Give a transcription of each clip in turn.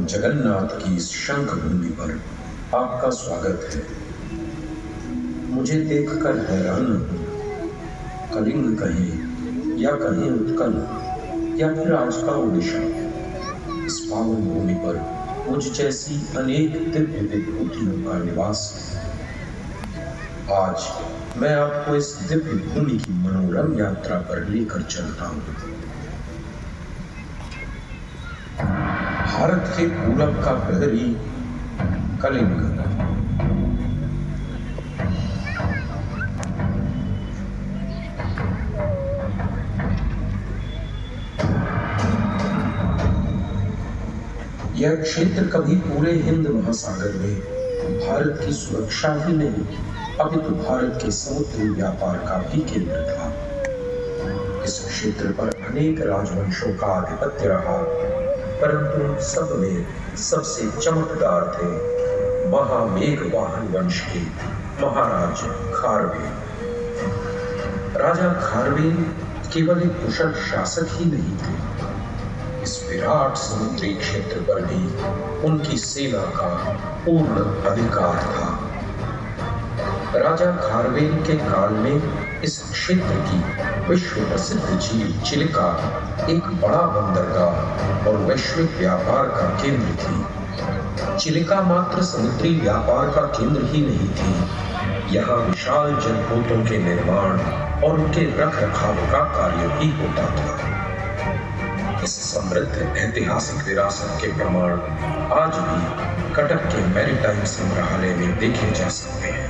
जगन्नाथ की इस शंख भूमि पर आपका स्वागत है। मुझे देखकर हैरान न हो। कलिंग कहें या कहें उत्कल या फिर आज का ओडिशा, इस पावन भूमि पर मुझ जैसी अनेक दिव्य विभूतियों का निवास है। आज मैं आपको इस दिव्य भूमि की मनोरम यात्रा पर लेकर चलता हूँ। भारत के पूरब का प्रहरी कलिंग। यह क्षेत्र कभी पूरे हिंद महासागर में भारत की सुरक्षा ही नहीं, अपितु भारत के समुद्री व्यापार का भी केंद्र था। इस क्षेत्र पर अनेक राजवंशों का आधिपत्य रहा, परंतु सब में सबसे चमकदार थे महामेघवाहन वंश के महाराज खारवेल। राजा खारवेल केवल एक कुशल शासक ही नहीं थे, इस विराट समुद्री क्षेत्र पर भी उनकी सेना का पूर्ण अधिकार था। राजा खारवेल के काल में इस क्षेत्र की विश्व प्रसिद्ध झील चिलिका एक बड़ा बंदरगाह और वैश्विक व्यापार का केंद्र थी। चिलिका मात्र समुद्री व्यापार का केंद्र ही नहीं थी, यहाँ विशाल जलपोतों के निर्माण और उनके रख रखाव का कार्य भी होता था। इस समृद्ध ऐतिहासिक विरासत के प्रमाण आज भी कटक के मैरीटाइम संग्रहालय में देखे जा सकते हैं।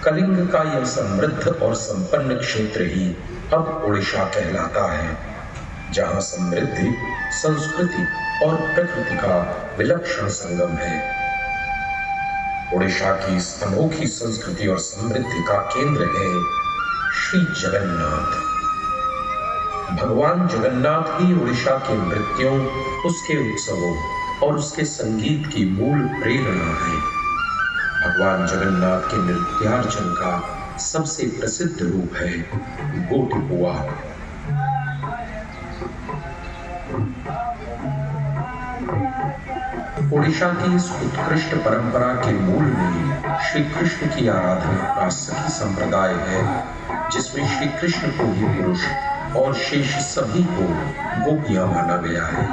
कलिंग का यह समृद्ध और संपन्न क्षेत्र ही अब ओडिशा कहलाता है, जहां समृद्धि, संस्कृति और प्रकृति का विलक्षण संगम है। ओडिशा की इस अनोखी संस्कृति और समृद्धि का केंद्र है श्री जगन्नाथ। भगवान जगन्नाथ ही ओडिशा के नृत्यों, उसके उत्सवों और उसके संगीत की मूल प्रेरणा है। भगवान जगन्नाथ के नृत्यार्चन का सबसे प्रसिद्ध रूप है गोटिपुआ। ओडिशा की इस उत्कृष्ट परंपरा के मूल में श्री कृष्ण की आराधना का सखी संप्रदाय है, जिसमें श्री कृष्ण को ही पुरुष और शेष सभी को गोपियां माना गया है।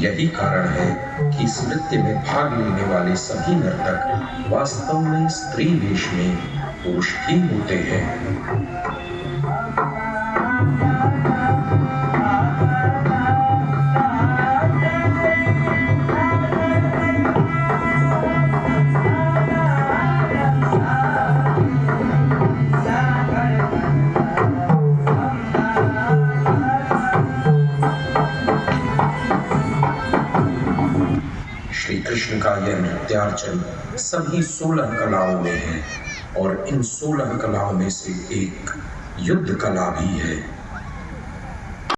यही कारण है कि इस नृत्य में भाग लेने वाले सभी नर्तक वास्तव में स्त्री वेश में पुरुष ही होते हैं। कृष्ण का यह नृत्यार्चन सभी 16 कलाओं में है और इन 16 कलाओं में से एक युद्ध कला भी है।